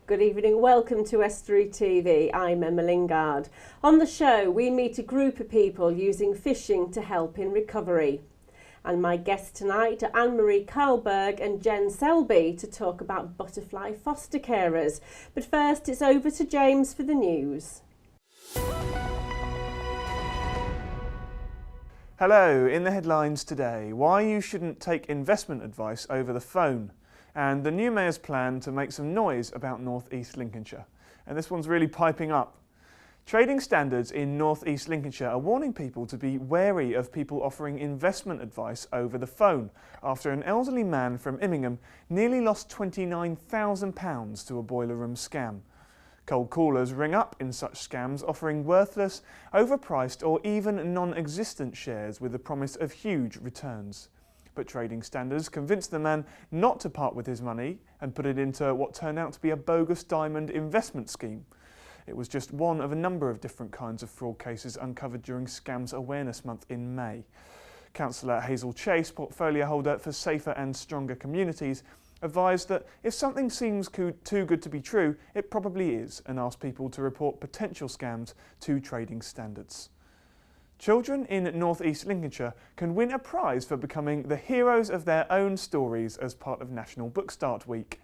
Good evening, welcome to Estuary TV. I'm Emma Lingard. On the show, we meet a group of people using fishing to help in recovery. And my guests tonight are Anne-Marie Karlberg and Jen Selby to talk about butterfly foster carers. But first, it's over to James for the news. Hello, in the headlines today, why you shouldn't take investment advice over the phone, and the new Mayor's plan to make some noise about North East Lincolnshire. And this one's really piping up. Trading standards in North East Lincolnshire are warning people to be wary of people offering investment advice over the phone after an elderly man from Immingham nearly lost £29,000 to a boiler room scam. Cold callers ring up in such scams offering worthless, overpriced or even non-existent shares with the promise of huge returns. But trading standards convinced the man not to part with his money and put it into what turned out to be a bogus diamond investment scheme. It was just one of a number of different kinds of fraud cases uncovered during Scams Awareness Month in May. Councillor Hazel Chase, portfolio holder for Safer and Stronger Communities, advised that if something seems too good to be true, it probably is, and asked people to report potential scams to trading standards. Children in North East Lincolnshire can win a prize for becoming the heroes of their own stories as part of National Book Start Week.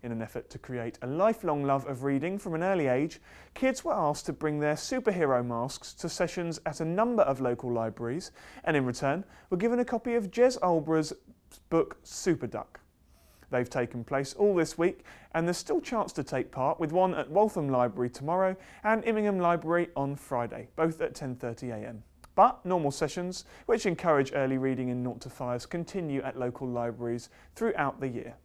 In an effort to create a lifelong love of reading from an early age, kids were asked to bring their superhero masks to sessions at a number of local libraries, and in return were given a copy of Jez Olbra's book Super Duck. They've taken place all this week, and there's still chance to take part, with one at Waltham Library tomorrow and Immingham Library on Friday, both at 10:30 a.m. But normal sessions, which encourage early reading in 0 to 5s, continue at local libraries throughout the year.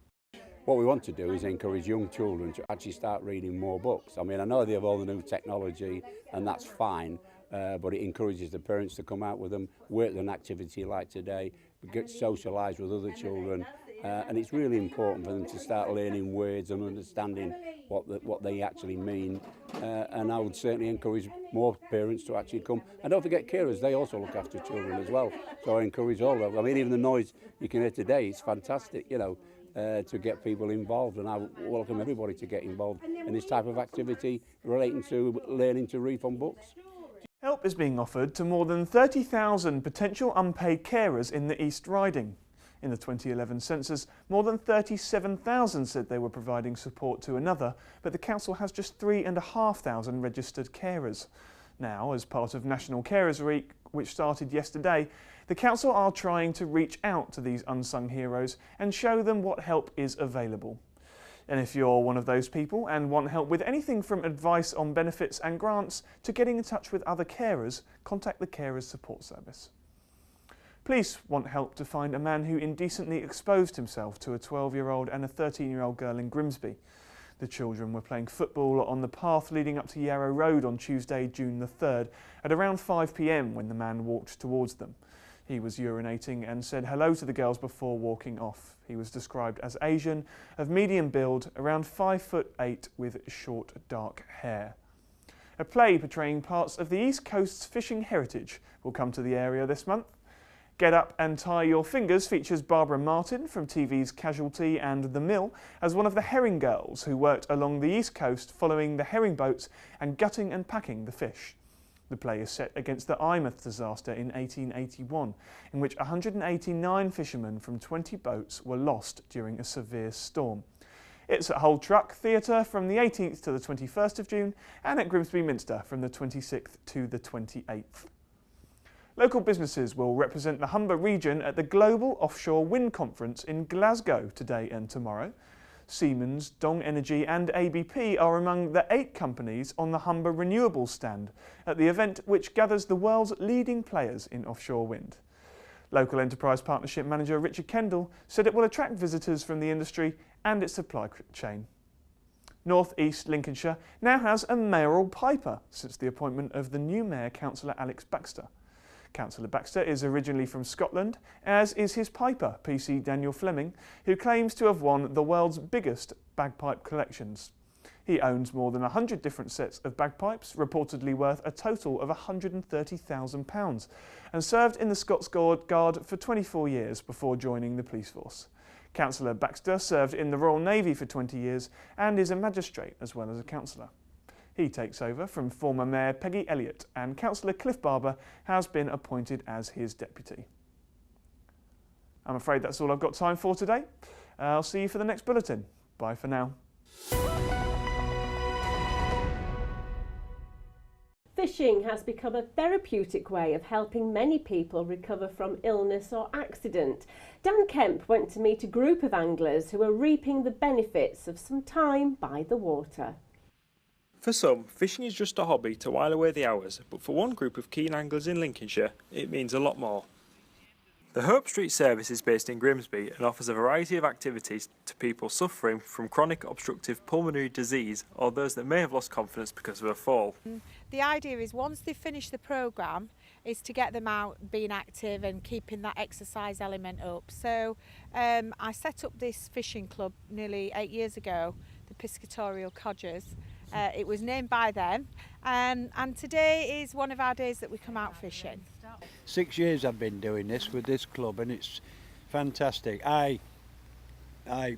What we want to do is encourage young children to actually start reading more books. I mean, I know they have all the new technology and that's fine, but it encourages the parents to come out with them, work an activity like today, get socialised with other children, and it's really important for them to start learning words and understanding what they actually mean. And I would certainly encourage more parents to actually come. And don't forget carers, they also look after children as well. So I encourage all of them. I mean, even the noise you can hear today, it's fantastic, you know, to get people involved. And I welcome everybody to get involved in this type of activity relating to learning to read from books. Help is being offered to more than 30,000 potential unpaid carers in the East Riding. In the 2011 census, more than 37,000 said they were providing support to another, but the council has just 3,500 registered carers. Now, as part of National Carers Week, which started yesterday, the council are trying to reach out to these unsung heroes and show them what help is available. And if you're one of those people and want help with anything from advice on benefits and grants to getting in touch with other carers, contact the Carers Support Service. Police want help to find a man who indecently exposed himself to a 12-year-old and a 13-year-old girl in Grimsby. The children were playing football on the path leading up to Yarrow Road on Tuesday, June the 3rd, at around 5 p.m. when the man walked towards them. He was urinating and said hello to the girls before walking off. He was described as Asian, of medium build, around 5'8", with short dark hair. A play portraying parts of the East Coast's fishing heritage will come to the area this month. Get Up and Tie Your Fingers features Barbara Martin from TV's Casualty and The Mill as one of the herring girls who worked along the East Coast following the herring boats and gutting and packing the fish. The play is set against the Eyemouth disaster in 1881, in which 189 fishermen from 20 boats were lost during a severe storm. It's at Hull Truck Theatre from the 18th to the 21st of June and at Grimsby Minster from the 26th to the 28th. Local businesses will represent the Humber region at the Global Offshore Wind Conference in Glasgow today and tomorrow. Siemens, Dong Energy and ABP are among the 8 companies on the Humber Renewables stand at the event, which gathers the world's leading players in offshore wind. Local Enterprise Partnership Manager Richard Kendall said it will attract visitors from the industry and its supply chain. North East Lincolnshire now has a mayoral piper since the appointment of the new mayor, Councillor Alex Baxter. Councillor Baxter is originally from Scotland, as is his piper, PC Daniel Fleming, who claims to have won the world's biggest bagpipe collections. He owns more than 100 different sets of bagpipes, reportedly worth a total of £130,000, and served in the Scots Guard for 24 years before joining the police force. Councillor Baxter served in the Royal Navy for 20 years and is a magistrate as well as a councillor. He takes over from former Mayor Peggy Elliott, and Councillor Cliff Barber has been appointed as his deputy. I'm afraid that's all I've got time for today. I'll see you for the next bulletin. Bye for now. Fishing has become a therapeutic way of helping many people recover from illness or accident. Dan Kemp went to meet a group of anglers who are reaping the benefits of some time by the water. For some, fishing is just a hobby to while away the hours, but for one group of keen anglers in Lincolnshire, it means a lot more. The Hope Street service is based in Grimsby and offers a variety of activities to people suffering from chronic obstructive pulmonary disease or those that may have lost confidence because of a fall. The idea is once they finish the programme is to get them out being active and keeping that exercise element up. So I set up this fishing club nearly 8 years ago, the Piscatorial Codgers. It was named by them and today is one of our days that we come out fishing. 6 years I've been doing this with this club and it's fantastic. My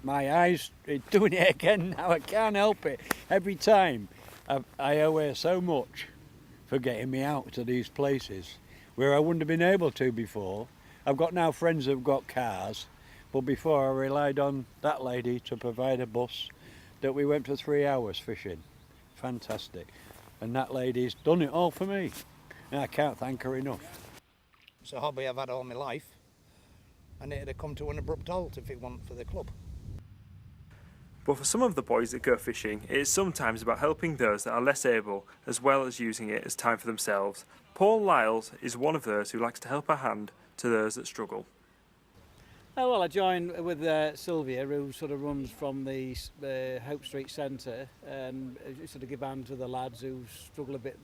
eyes are doing it again now, I can't help it. Every time I owe her so much for getting me out to these places where I wouldn't have been able to before. I've got now friends who've got cars, but before I relied on that lady to provide a bus that we went for 3 hours fishing. Fantastic. And that lady's done it all for me. And I can't thank her enough. It's a hobby I've had all my life, and it'd have come to an abrupt halt if it weren't for the club. But for some of the boys that go fishing, it is sometimes about helping those that are less able, as well as using it as time for themselves. Paul Lyles is one of those who likes to help a hand to those that struggle. Oh, well, I joined with Sylvia, who sort of runs from the Hope Street Centre, and sort of give hand to the lads who struggle a bit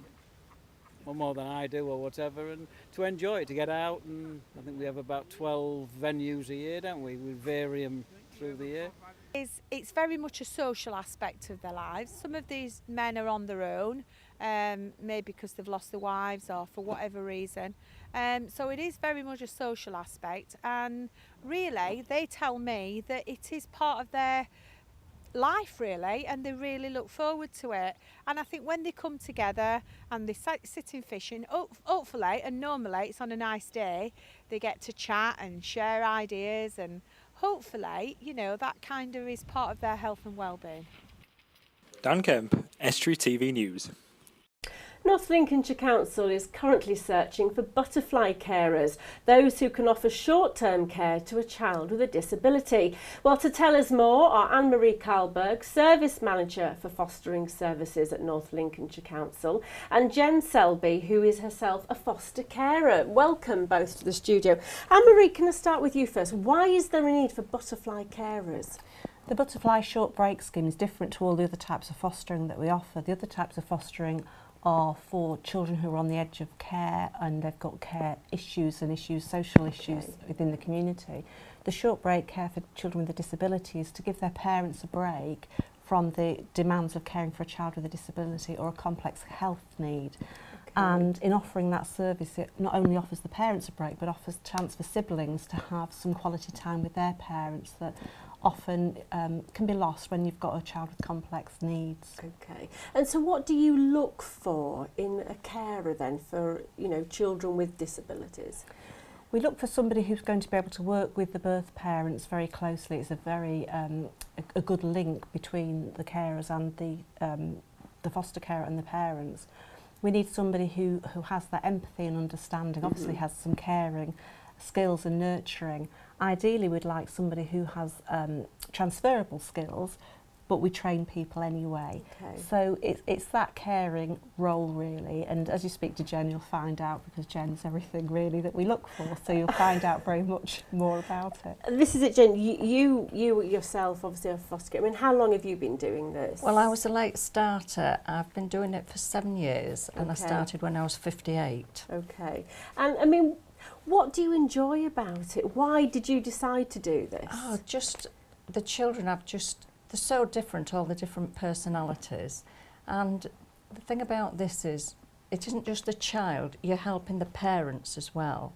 more than I do or whatever, and to enjoy it, to get out. And I think we have about 12 venues a year, don't we? We vary them through the year. It's very much a social aspect of their lives. Some of these men are on their own, maybe because they've lost their wives or for whatever reason. So it is very much a social aspect, and really they tell me that it is part of their life really, and they really look forward to it. And I think when they come together and they sit in fishing, hopefully and normally it's on a nice day, they get to chat and share ideas, and hopefully, you know, that kind of is part of their health and well-being. Dan Kemp, Estuary TV News. North Lincolnshire Council is currently searching for butterfly carers, those who can offer short-term care to a child with a disability. Well, to tell us more are Anne-Marie Karlberg, Service Manager for Fostering Services at North Lincolnshire Council, and Jen Selby, who is herself a foster carer. Welcome both to the studio. Anne-Marie, can I start with you first? Why is there a need for butterfly carers? The butterfly short break scheme is different to all the other types of fostering that we offer. The other types of fostering are for children who are on the edge of care and they've got care issues and social issues within the community. The short break care for children with a disability is to give their parents a break from the demands of caring for a child with a disability or a complex health need. And in offering that service, it not only offers the parents a break, but offers a chance for siblings to have some quality time with their parents that often can be lost when you've got a child with complex needs. Okay. And so what do you look for in a carer then for, you know, children with disabilities? We look for somebody who's going to be able to work with the birth parents very closely. It's a very a good link between the carers and the foster carer and the parents. We need somebody who has that empathy and understanding, obviously has some caring skills and nurturing. Ideally, we'd like somebody who has transferable skills, but we train people anyway. Okay. So it's that caring role really, and as you speak to Jen, you'll find out, because Jen's everything really that we look for, so you'll find out very much more about it. This is it, Jen. You yourself obviously are a foster carer. I mean, how long have you been doing this? Well, I was a late starter. I've been doing it for 7 years, and I started when I was 58. Okay. And I mean, what do you enjoy about it? Why did you decide to do this? Oh, just the children they're so different, all the different personalities. And the thing about this is, it isn't just the child, you're helping the parents as well.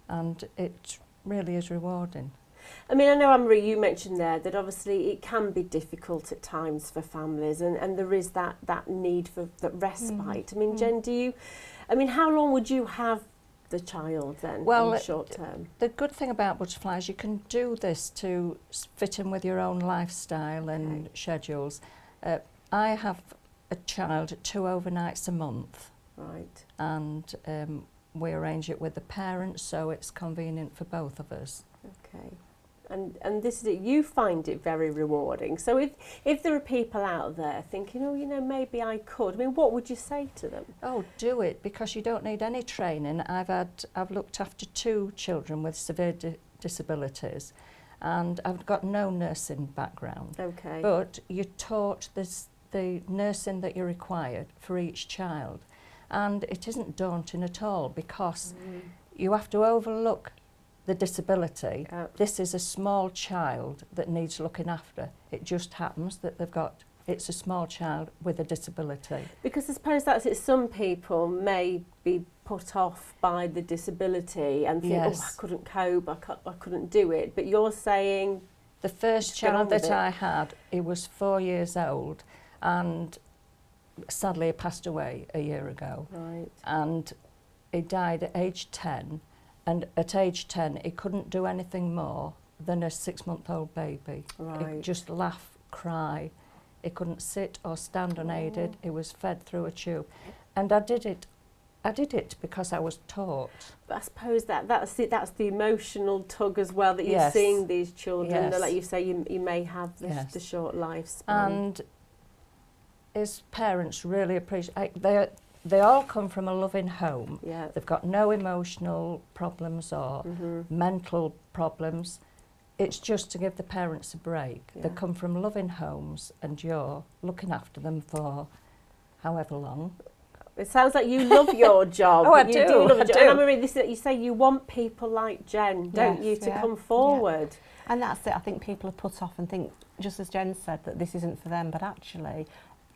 And it really is rewarding. I mean, I know, Anne-Marie, you mentioned there that obviously it can be difficult at times for families, and there is that need for that respite. I mean, Jen, how long would you have the child then, in the short term? The good thing about butterflies, you can do this to fit in with your own lifestyle and schedules. I have a child 2 overnights a month. Right. And we arrange it with the parents, so it's convenient for both of us. Okay. And this is it, you find it very rewarding. So if there are people out there thinking, oh, maybe I could, I mean, what would you say to them? Oh, do it, because you don't need any training. I've looked after 2 children with severe disabilities, and I've got no nursing background. Okay. But you're taught the nursing that you required for each child, and it isn't daunting at all, because you have to overlook the disability. This is a small child that needs looking after. It just happens that it's a small child with a disability. Because I suppose that's it, some people may be put off by the disability and think, oh, I couldn't cope, I couldn't do it. But you're saying... The first child that I had, he was 4 years old, and sadly he passed away a year ago. Right. And he died at age 10. And at age 10, he couldn't do anything more than a 6-month-old baby. Right. He'd just laugh, cry. He couldn't sit or stand unaided. He was fed through a tube. And I did it because I was taught. But I suppose that's the emotional tug as well, that you're seeing these children. Like you say, you may have the short lifespan. And his parents really appreciate. They all come from a loving home. Yeah. They've got no emotional problems or mental problems. It's just to give the parents a break. Yeah. They come from loving homes, and you're looking after them for however long. It sounds like you love your job. Oh, I you do. love I it. do. And Anne-Marie, you say you want people like Jen, don't you, to come forward? Yeah. And that's it. I think people are put off and think, just as Jen said, that this isn't for them, but actually,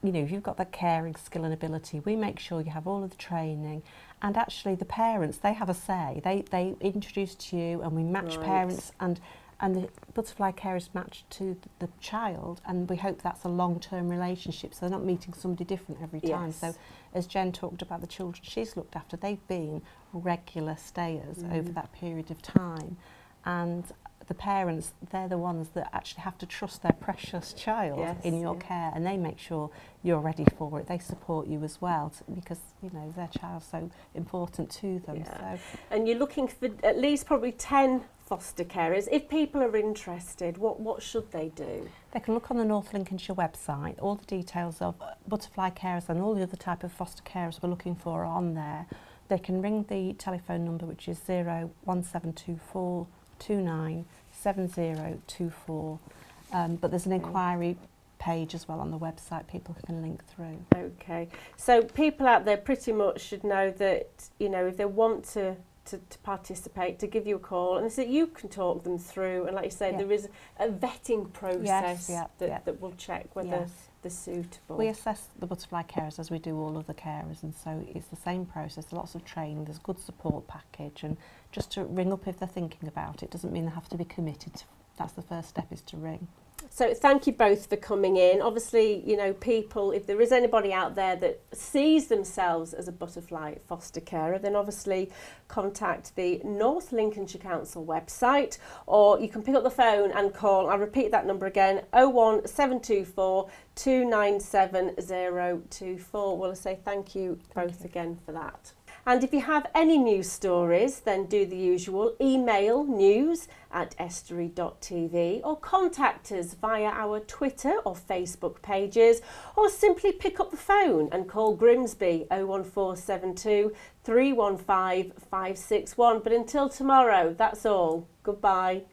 if you've got the caring skill and ability, we make sure you have all of the training, and actually the parents, they have a say. They introduce to you, and we match parents, and the butterfly care is matched to the child, and we hope that's a long-term relationship, so they're not meeting somebody different every time. So as Jen talked about the children she's looked after, they've been regular stayers over that period of time, and the parents, they're the ones that actually have to trust their precious child in your care, and they make sure you're ready for it. They support you as well, because their child's so important to them. Yeah. So. And you're looking for at least probably 10 foster carers. If people are interested, what should they do? They can look on the North Lincolnshire website. All the details of butterfly carers and all the other type of foster carers we're looking for are on there. They can ring the telephone number, which is 01724 297024, but there's an inquiry page as well on the website people can link through. Okay, so people out there pretty much should know that if they want to participate, to give you a call, and so you can talk them through, and like you say, there is a vetting process that will check whether they're suitable. We assess the butterfly carers as we do all other carers, and so it's the same process, lots of training, there's good support package, and just to ring up if they're thinking about it doesn't mean they have to be committed. That's the first step, is to ring. So thank you both for coming in. Obviously, people, if there is anybody out there that sees themselves as a butterfly foster carer, then obviously contact the North Lincolnshire Council website, or you can pick up the phone and call. I'll repeat that number again, 01724 297024. Well, I say thank you both again for that. And if you have any news stories, then do the usual, email news@estuary.tv, or contact us via our Twitter or Facebook pages, or simply pick up the phone and call Grimsby 01472 315 561. But until tomorrow, that's all. Goodbye.